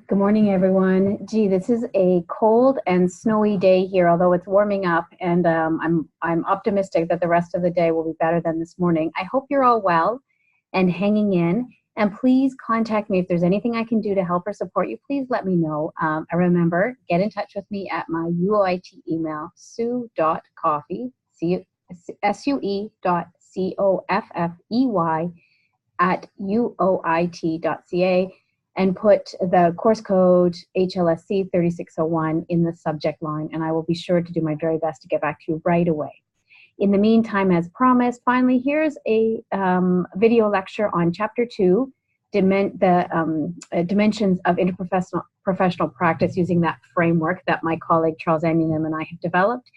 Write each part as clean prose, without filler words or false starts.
Good morning, everyone. Gee, this is a cold and snowy day here, although it's warming up, and I'm optimistic that the rest of the day will be better than this morning. I hope you're all well and hanging in, and please contact me if there's anything I can do to help or support you. Please let me know. I remember, get in touch with me at my UOIT email, sue.coffey, sue.coffey @uoit.ca, and put the course code HLSC 3601 in the subject line, and I will be sure to do my very best to get back to you right away. In the meantime, as promised, finally, here's a video lecture on Chapter 2, Dimensions of Interprofessional Practice, using that framework that my colleague Charles Amunim and I have developed.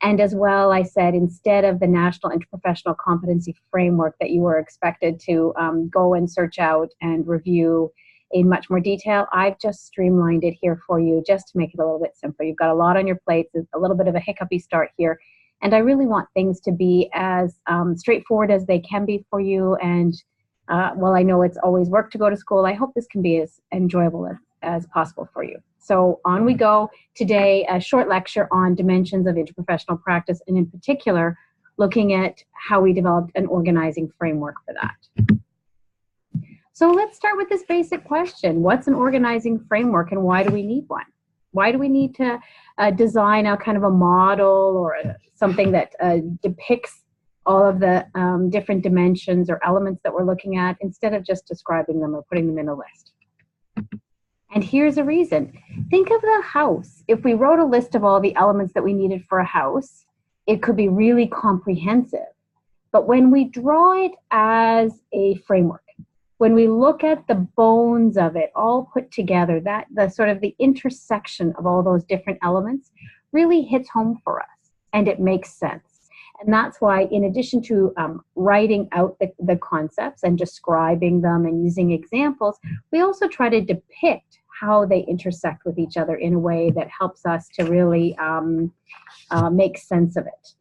And as well, I said, instead of the National Interprofessional Competency Framework that you were expected to go and search out and review in much more detail, I've just streamlined it here for you just to make it a little bit simpler. You've got a lot on your plate. It's a little bit of a hiccupy start here. And I really want things to be as straightforward as they can be for you. And while I know it's always work to go to school, I hope this can be as enjoyable as possible for you. So on we go. Today, a short lecture on dimensions of interprofessional practice, and in particular, looking at how we developed an organizing framework for that. So let's start with this basic question. What's an organizing framework, and why do we need one? Why do we need to design a kind of a model or something that depicts all of the different dimensions or elements that we're looking at, instead of just describing them or putting them in a list? And here's a reason. Think of the house. If we wrote a list of all the elements that we needed for a house, it could be really comprehensive. But when we draw it as a framework, when we look at the bones of it all put together, that the sort of the intersection of all those different elements really hits home for us, and it makes sense. And that's why, in addition to writing out the concepts and describing them and using examples, we also try to depict how they intersect with each other in a way that helps us to really make sense of it.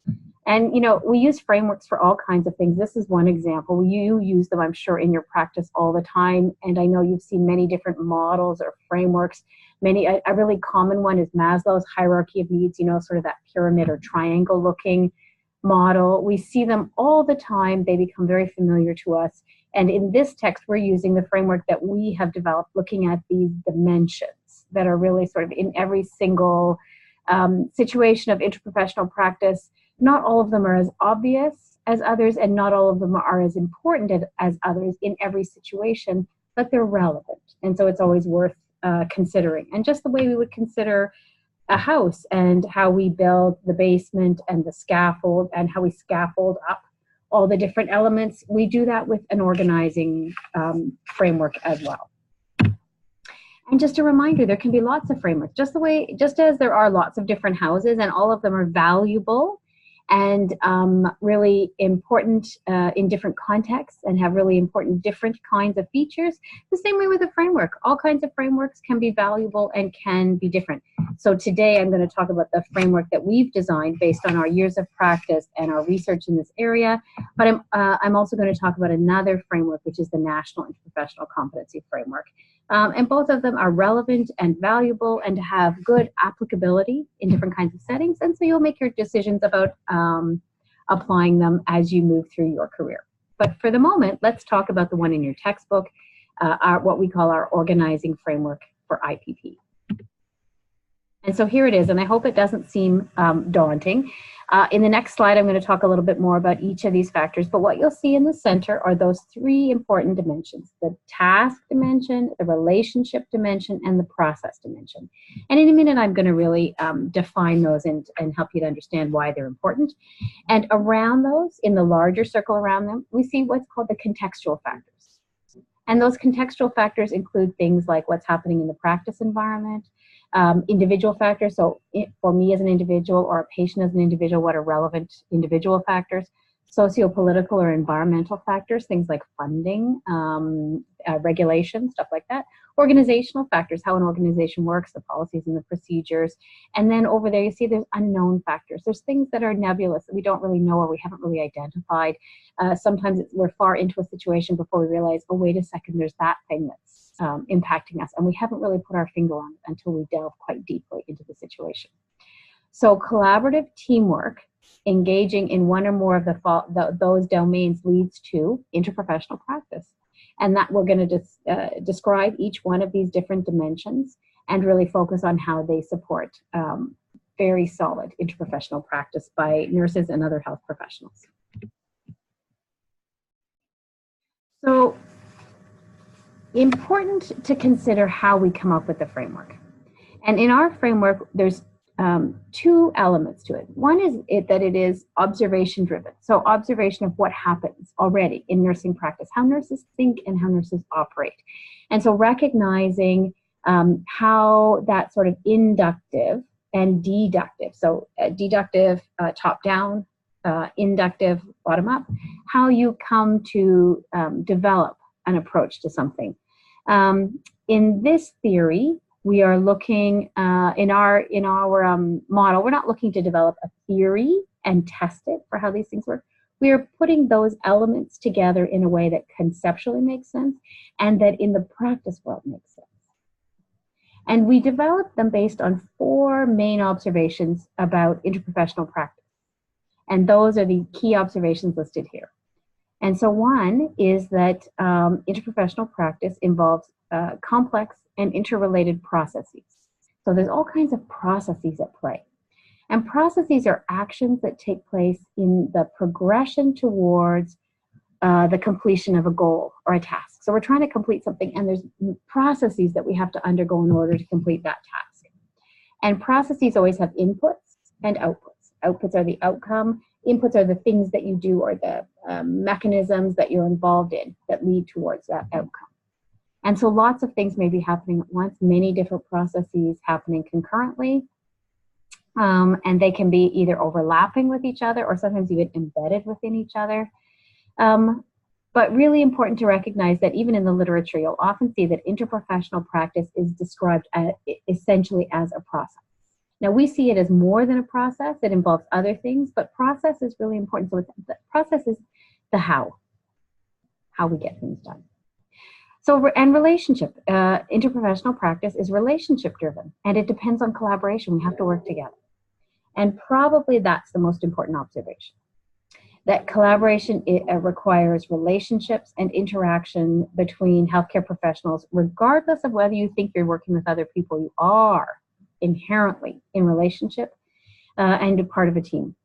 And, you know, we use frameworks for all kinds of things. This is one example. You use them, I'm sure, in your practice all the time. And I know you've seen many different models or frameworks. A really common one is Maslow's hierarchy of needs, you know, sort of that pyramid or triangle looking model. We see them all the time. They become very familiar to us. And in this text, we're using the framework that we have developed, looking at these dimensions that are really sort of in every single situation of interprofessional practice. Not all of them are as obvious as others, and not all of them are as important as others in every situation, but they're relevant. And so it's always worth considering. And just the way we would consider a house and how we build the basement and the scaffold and how we scaffold up all the different elements, we do that with an organizing framework as well. And just a reminder, there can be lots of frameworks, just as there are lots of different houses, and all of them are valuable and really important in different contexts and have really important different kinds of features. The same way with a framework. All kinds of frameworks can be valuable and can be different. So today I'm going to talk about the framework that we've designed based on our years of practice and our research in this area. But I'm also going to talk about another framework, which is the National Interprofessional Competency Framework. And both of them are relevant and valuable and have good applicability in different kinds of settings. And so you'll make your decisions about applying them as you move through your career. But for the moment, let's talk about the one in your textbook, what we call our organizing framework for IPP. And so here it is, and I hope it doesn't seem daunting. In the next slide, I'm going to talk a little bit more about each of these factors, but what you'll see in the center are those three important dimensions: the task dimension, the relationship dimension, and the process dimension. And in a minute, I'm going to really define those and help you to understand why they're important. And around those, in the larger circle around them, we see what's called the contextual factors. And those contextual factors include things like what's happening in the practice environment, individual factors, so for me as an individual or a patient as an individual, what are relevant individual factors, sociopolitical or environmental factors, things like funding, regulation, stuff like that, organizational factors, how an organization works, the policies and the procedures. And then over there, you see there's unknown factors. There's things that are nebulous that we don't really know or we haven't really identified. Sometimes we're far into a situation before we realize, oh, wait a second, there's that thing that's impacting us. And we haven't really put our finger on it until we delve quite deeply into the situation. So collaborative teamwork, engaging in one or more of those domains, leads to interprofessional practice. And that we're going to describe each one of these different dimensions and really focus on how they support very solid interprofessional practice by nurses and other health professionals. So, important to consider how we come up with the framework. And in our framework, there's two elements to it. One is that it is observation driven. So observation of what happens already in nursing practice, how nurses think and how nurses operate. And so recognizing how that sort of inductive and deductive, so deductive top down, inductive bottom up, how you come to develop an approach to something. In this theory, we are looking in our model, we're not looking to develop a theory and test it for how these things work. We are putting those elements together in a way that conceptually makes sense and that in the practice world makes sense. And we developed them based on 4 main observations about interprofessional practice. And those are the key observations listed here. And so one is that interprofessional practice involves complex and interrelated processes. So there's all kinds of processes at play. And processes are actions that take place in the progression towards the completion of a goal or a task. So we're trying to complete something and there's processes that we have to undergo in order to complete that task. And processes always have inputs and outputs. Outputs are the outcome, inputs are the things that you do or the mechanisms that you're involved in that lead towards that outcome. And so lots of things may be happening at once, many different processes happening concurrently. And they can be either overlapping with each other or sometimes even embedded within each other. But really important to recognize that even in the literature, you'll often see that interprofessional practice is described essentially as a process. Now we see it as more than a process, it involves other things, but process is really important. So the process is the how we get things done. So, and relationship, interprofessional practice is relationship driven and it depends on collaboration. We have to work together. And probably that's the most important observation. That collaboration requires relationships and interaction between healthcare professionals, regardless of whether you think you're working with other people, you are inherently in relationship and a part of a team.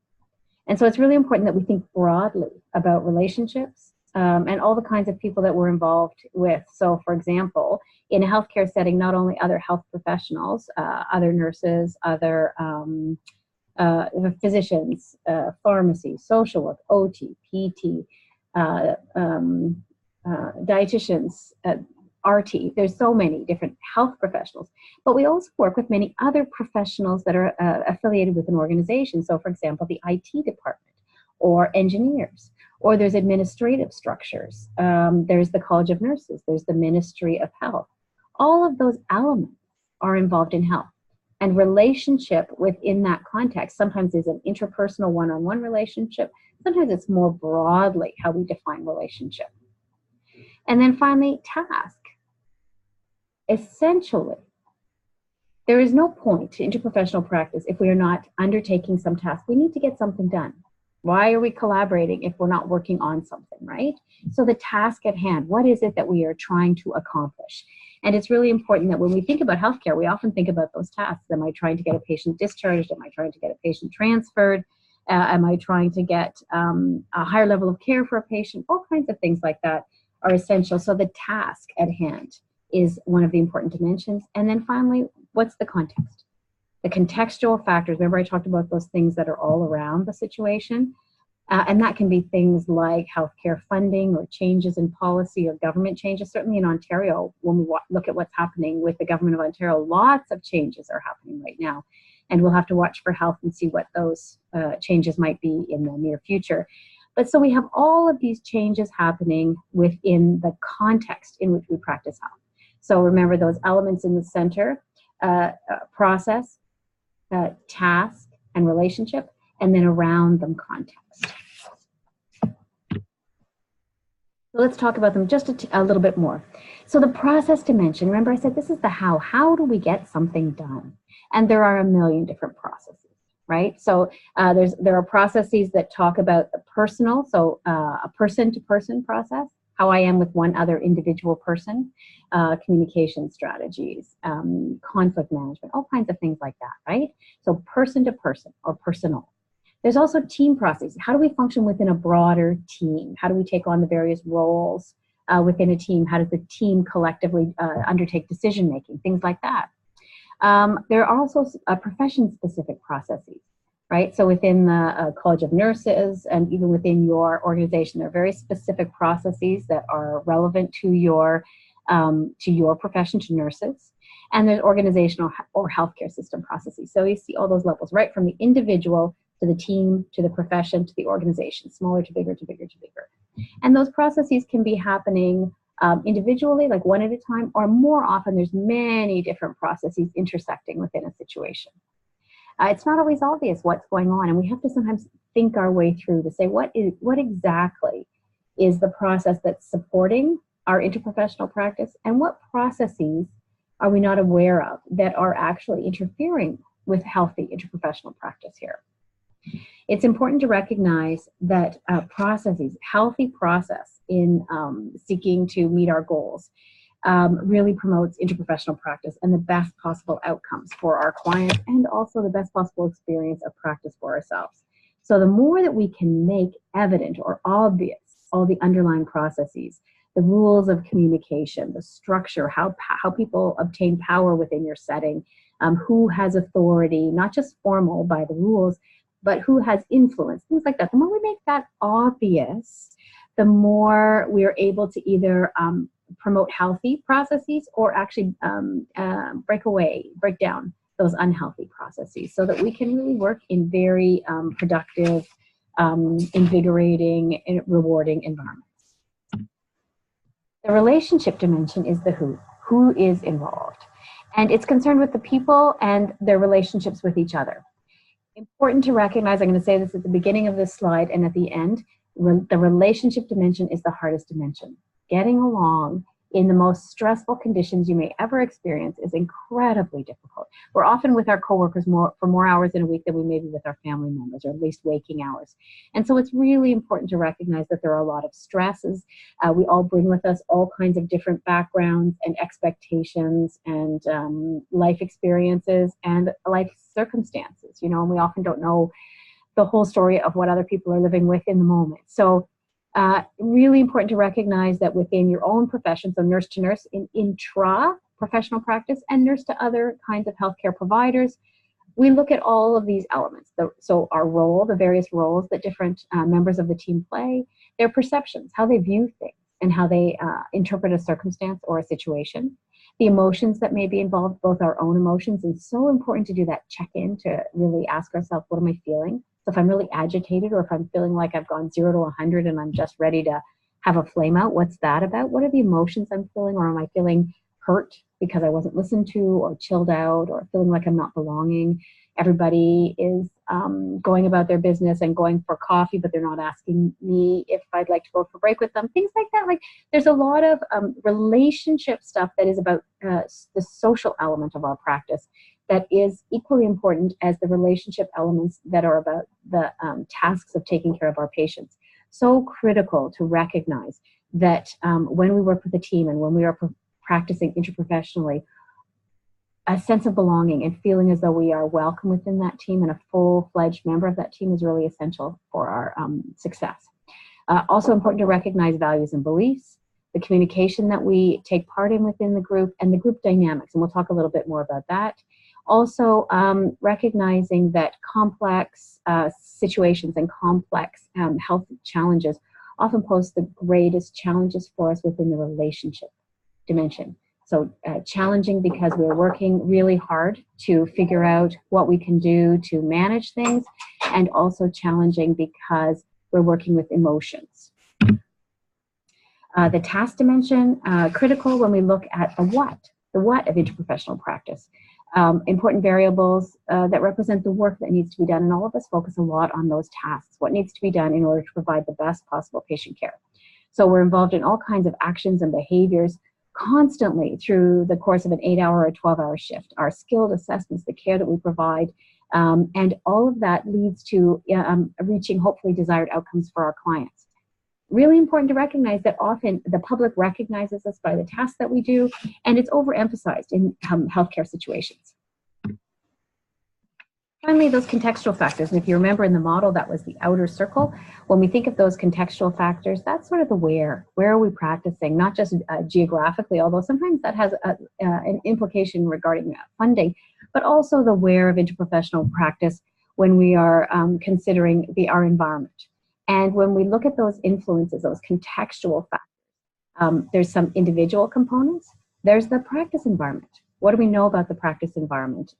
And so it's really important that we think broadly about relationships and all the kinds of people that we're involved with. So for example, in a healthcare setting, not only other health professionals, other nurses, other physicians, pharmacy, social work, OT, PT, dietitians, RT. There's so many different health professionals, but we also work with many other professionals that are affiliated with an organization. So for example, the IT department or engineers, or there's administrative structures. There's the College of Nurses, there's the Ministry of Health. All of those elements are involved in health. And relationship within that context sometimes is an interpersonal one-on-one relationship. Sometimes it's more broadly how we define relationship. And then finally, task. Essentially, there is no point to interprofessional practice if we are not undertaking some task. We need to get something done. Why are we collaborating if we're not working on something, right? So the task at hand, what is it that we are trying to accomplish? And it's really important that when we think about healthcare, we often think about those tasks. Am I trying to get a patient discharged? Am I trying to get a patient transferred? Am I trying to get a higher level of care for a patient? All kinds of things like that are essential. So the task at hand is one of the important dimensions. And then finally, what's the context? The contextual factors. Remember I talked about those things that are all around the situation. And that can be things like healthcare funding or changes in policy or government changes. Certainly in Ontario, when we look at what's happening with the government of Ontario, lots of changes are happening right now. And we'll have to watch for health and see what those changes might be in the near future. But so we have all of these changes happening within the context in which we practice health. So remember those elements in the center, process, task, and relationship, and then around them, context. So let's talk about them just a little bit more. So the process dimension, remember I said this is the how. How do we get something done? And there are a million different processes, right? So there are processes that talk about the personal, so a person-to-person process, how I am with one other individual person, communication strategies, conflict management, all kinds of things like that, right? So person-to-person or personal. There's also team processes. How do we function within a broader team? How do we take on the various roles within a team? How does the team collectively undertake decision-making? Things like that. There are also profession-specific processes, right? So within the College of Nurses and even within your organization, there are very specific processes that are relevant to your profession, to nurses. And there's organizational or healthcare system processes. So you see all those levels, right from the individual to the team, to the profession, to the organization, smaller to bigger, to bigger, to bigger. And those processes can be happening individually, like one at a time, or more often there's many different processes intersecting within a situation. It's not always obvious what's going on, and we have to sometimes think our way through to say what exactly is the process that's supporting our interprofessional practice, and what processes are we not aware of that are actually interfering with healthy interprofessional practice here. It's important to recognize that processes, healthy process in seeking to meet our goals, really promotes interprofessional practice and the best possible outcomes for our clients, and also the best possible experience of practice for ourselves. So the more that we can make evident or obvious all the underlying processes, the rules of communication, the structure, how people obtain power within your setting, who has authority, not just formal by the rules, but who has influence, things like that. The more we make that obvious, the more we are able to either promote healthy processes or actually break down those unhealthy processes, so that we can really work in very productive, invigorating, and rewarding environments. The relationship dimension is the who is involved. And it's concerned with the people and their relationships with each other. Important to recognize, I'm going to say this at the beginning of this slide and at the end, the relationship dimension is the hardest dimension. Getting along in the most stressful conditions you may ever experience is incredibly difficult. We're often with our coworkers for more hours in a week than we may be with our family members, or at least waking hours. And so it's really important to recognize that there are a lot of stresses. We all bring with us all kinds of different backgrounds and expectations and life experiences and life circumstances, and we often don't know the whole story of what other people are living with in the moment. So really important to recognize that within your own profession, so nurse to nurse in intra-professional practice and nurse to other kinds of healthcare providers, we look at all of these elements. So our role, the various roles that different members of the team play, their perceptions, how they view things and how they interpret a circumstance or a situation, the emotions that may be involved, both our own emotions, and so important to do that check-in to really ask ourselves, what am I feeling? So if I'm really agitated, or if I'm feeling like I've gone 0 to 100 and I'm just ready to have a flame out, what's that about? What are the emotions I'm feeling? Or am I feeling hurt because I wasn't listened to, or chilled out, or feeling like I'm not belonging? Everybody is going about their business and going for coffee, but they're not asking me if I'd like to go for a break with them. Things like that. Like, there's a lot of relationship stuff that is about the social element of our practice that is equally important as the relationship elements that are about the tasks of taking care of our patients. So critical to recognize that when we work with a team and when we are practicing interprofessionally, a sense of belonging and feeling as though we are welcome within that team and a full-fledged member of that team is really essential for our success. Also important to recognize values and beliefs, the communication that we take part in within the group, and the group dynamics, and we'll talk a little bit more about that. Also, recognizing that complex situations and complex health challenges often pose the greatest challenges for us within the relationship dimension. So challenging because we're working really hard to figure out what we can do to manage things, and also challenging because we're working with emotions. The task dimension, critical when we look at the what of interprofessional practice. Important variables that represent the work that needs to be done, and all of us focus a lot on those tasks, what needs to be done in order to provide the best possible patient care. So we're involved in all kinds of actions and behaviors constantly through the course of an 8-hour or 12-hour shift. Our skilled assessments, the care that we provide, and all of that leads to reaching hopefully desired outcomes for our clients. Really important to recognize that often the public recognizes us by the tasks that we do, and it's overemphasized in healthcare situations. Finally, those contextual factors, and if you remember in the model, that was the outer circle. When we think of those contextual factors, that's sort of the where are we practicing, not just geographically, although sometimes that has an implication regarding funding, but also the where of interprofessional practice when we are considering our environment. And when we look at those influences, those contextual factors, there's some individual components. There's the practice environment. What do we know about the practice environment?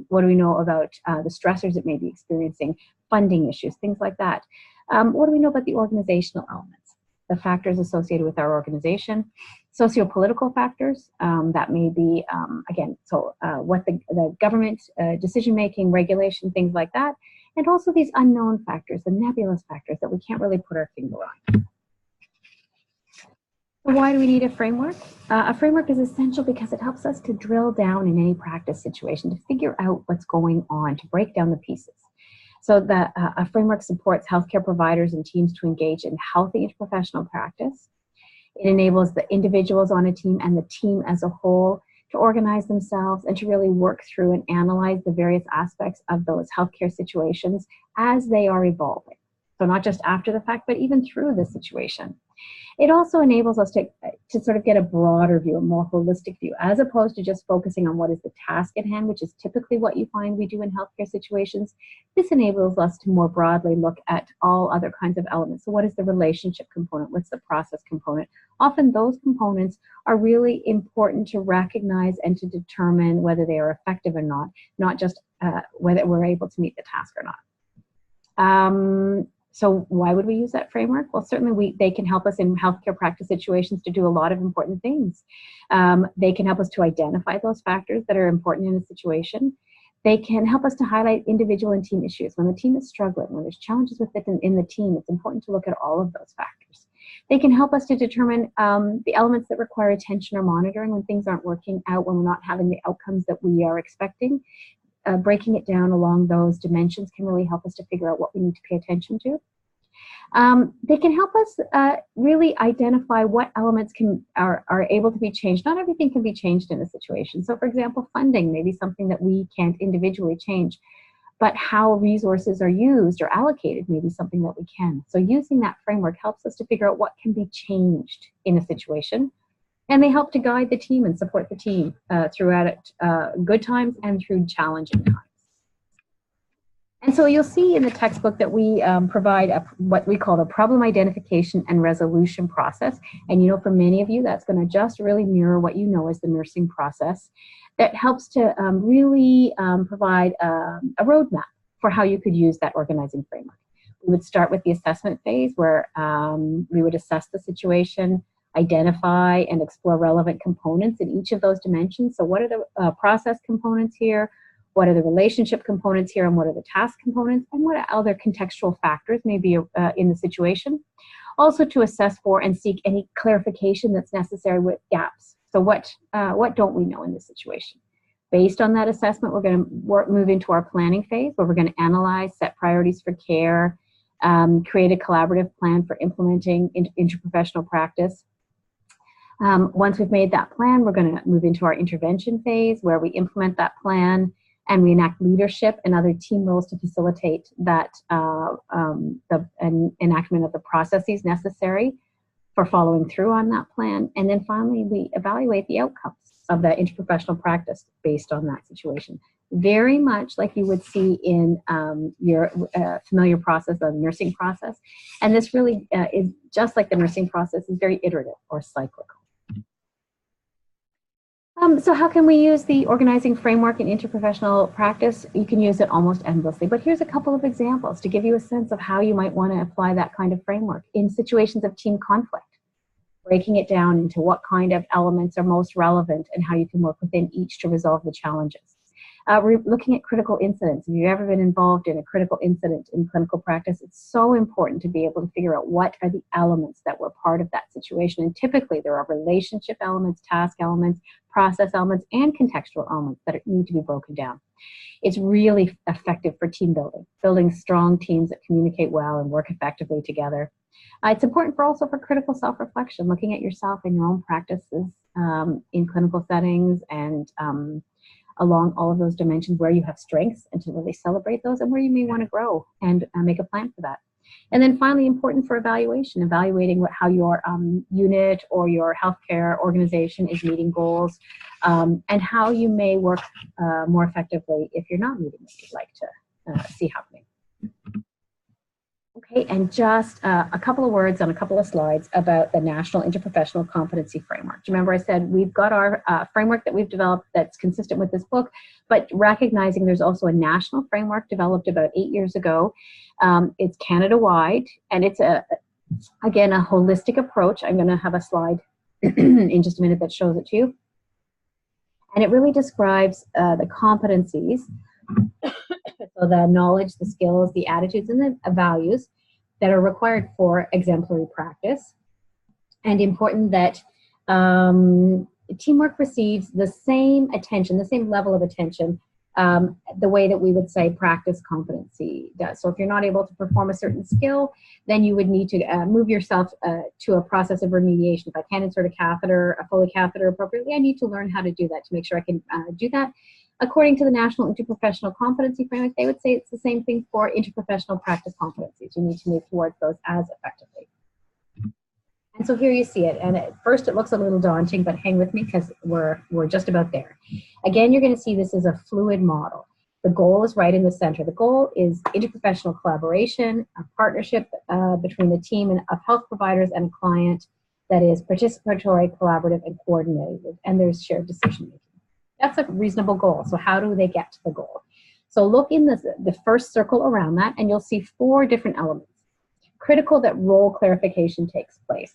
What do we know about the stressors it may be experiencing, funding issues, things like that? What do we know about the organizational elements, the factors associated with our organization? Sociopolitical factors, that may be, again, what the government decision-making, regulation, things like that. And also these unknown factors, the nebulous factors that we can't really put our finger on. So why do we need a framework? A framework is essential because it helps us to drill down in any practice situation, to figure out what's going on, to break down the pieces. So that a framework supports healthcare providers and teams to engage in healthy interprofessional practice. It enables the individuals on a team and the team as a whole to organize themselves and to really work through and analyze the various aspects of those healthcare situations as they are evolving. So not just after the fact, but even through the situation. It also enables us to sort of get a broader view, a more holistic view, as opposed to just focusing on what is the task at hand, which is typically what you find we do in healthcare situations. This enables us to more broadly look at all other kinds of elements. So what is the relationship component? What's the process component? Often those components are really important to recognize and to determine whether they are effective or not just whether we're able to meet the task or not. So why would we use that framework? Well, certainly they can help us in healthcare practice situations to do a lot of important things. They can help us to identify those factors that are important in a situation. They can help us to highlight individual and team issues. When the team is struggling, when there's challenges with it in the team, it's important to look at all of those factors. They can help us to determine the elements that require attention or monitoring when things aren't working out, when we're not having the outcomes that we are expecting. Breaking it down along those dimensions can really help us to figure out what we need to pay attention to. They can help us really identify what elements are able to be changed. Not everything can be changed in a situation. So for example, funding may be something that we can't individually change, but how resources are used or allocated may be something that we can. So using that framework helps us to figure out what can be changed in a situation. And they help to guide the team and support the team throughout it, good times and through challenging times. And so you'll see in the textbook that we provide what we call the problem identification and resolution process. And you know, for many of you, that's going to just really mirror what you know as the nursing process that helps to really provide a roadmap for how you could use that organizing framework. We would start with the assessment phase where we would assess the situation, identify and explore relevant components in each of those dimensions. So what are the process components here? What are the relationship components here? And what are the task components? And what other contextual factors may be in the situation? Also to assess for and seek any clarification that's necessary with gaps. So what don't we know in this situation? Based on that assessment, we're going to move into our planning phase where we're going to analyze, set priorities for care, create a collaborative plan for implementing interprofessional practice. Once we've made that plan, we're going to move into our intervention phase where we implement that plan and we enact leadership and other team roles to facilitate that the enactment of the processes necessary for following through on that plan. And then finally, we evaluate the outcomes of the interprofessional practice based on that situation. Very much like you would see in your familiar process, the nursing process. And this really is just like the nursing process, is very iterative or cyclical. So how can we use the organizing framework in interprofessional practice? You can use it almost endlessly, but here's a couple of examples to give you a sense of how you might want to apply that kind of framework in situations of team conflict. breaking it down into what kind of elements are most relevant and how you can work within each to resolve the challenges. We're looking at critical incidents. If you've ever been involved in a critical incident in clinical practice, it's so important to be able to figure out what are the elements that were part of that situation. And typically there are relationship elements, task elements, process elements, and contextual elements that need to be broken down. It's really effective for team building, building strong teams that communicate well and work effectively together. It's important also for critical self-reflection, looking at yourself and your own practices in clinical settings and along all of those dimensions where you have strengths and to really celebrate those and where you may want to grow and make a plan for that. And then finally, important for evaluation, evaluating how your unit or your healthcare organization is meeting goals and how you may work more effectively if you're not meeting what you'd like to see happening. Okay, and just a couple of words on a couple of slides about the National Interprofessional Competency Framework. Do you remember I said we've got our framework that we've developed that's consistent with this book, but recognizing there's also a national framework developed about 8 years ago. It's Canada-wide, and it's, again, a holistic approach. I'm going to have a slide in just a minute that shows it to you. And it really describes the competencies, so the knowledge, the skills, the attitudes, and the values that are required for exemplary practice. And important that teamwork receives the same attention, the same level of attention, the way that we would say practice competency does. So if you're not able to perform a certain skill, then you would need to move yourself to a process of remediation. If I can't insert a Foley catheter appropriately, I need to learn how to do that to make sure I can do that. According to the National Interprofessional Competency Framework, they would say it's the same thing for interprofessional practice competencies. You need to move towards those as effectively. And so here you see it, and at first it looks a little daunting, but hang with me because we're just about there. Again, you're going to see this is a fluid model. The goal is right in the center. The goal is interprofessional collaboration, a partnership between a team of health providers and a client that is participatory, collaborative, and coordinated, and there's shared decision making. That's a reasonable goal. So how do they get to the goal? So look in the first circle around that, and you'll see 4 different elements. Critical that role clarification takes place.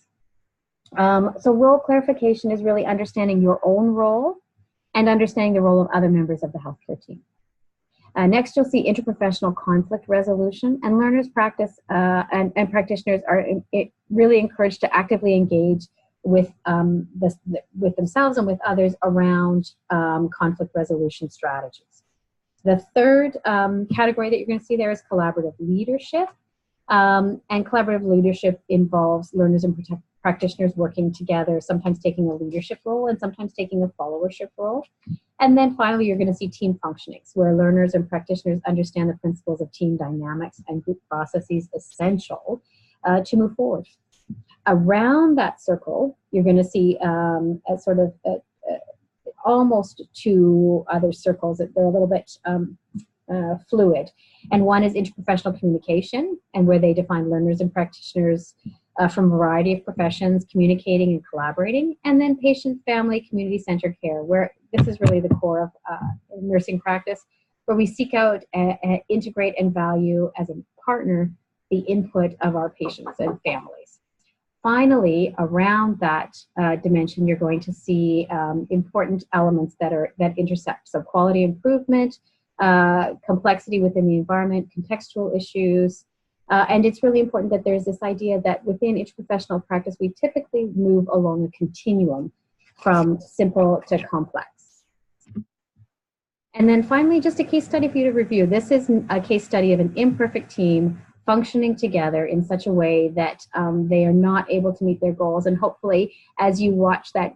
So role clarification is really understanding your own role and understanding the role of other members of the healthcare team. Next, you'll see interprofessional conflict resolution, and learners practice and practitioners are really encouraged to actively engage with themselves and with others around conflict resolution strategies. The third category that you're going to see there is collaborative leadership. And collaborative leadership involves learners and practitioners working together, sometimes taking a leadership role and sometimes taking a followership role. And then finally, you're going to see team functionings, where learners and practitioners understand the principles of team dynamics and group processes essential to move forward. Around that circle, you're going to see a sort of almost 2 other circles. They're a little bit fluid. And one is interprofessional communication, and where they define learners and practitioners from a variety of professions communicating and collaborating. And then patient, family, community-centered care, where this is really the core of nursing practice, where we seek out, integrate, and value as a partner the input of our patients and families. Finally, around that dimension, you're going to see important elements that intersect. So quality improvement, complexity within the environment, contextual issues, and it's really important that there's this idea that within interprofessional practice, we typically move along a continuum from simple to complex. And then finally, just a case study for you to review. This is a case study of an imperfect team functioning together in such a way that they are not able to meet their goals. And hopefully, as you watch that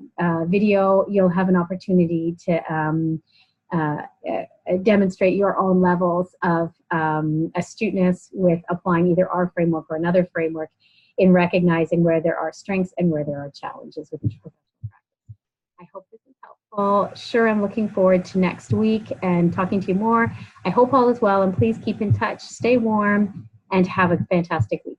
video, you'll have an opportunity to demonstrate your own levels of astuteness with applying either our framework or another framework in recognizing where there are strengths and where there are challenges with interprofessional practice. I hope this is helpful. Sure, I'm looking forward to next week and talking to you more. I hope all is well, and please keep in touch, stay warm, and have a fantastic week.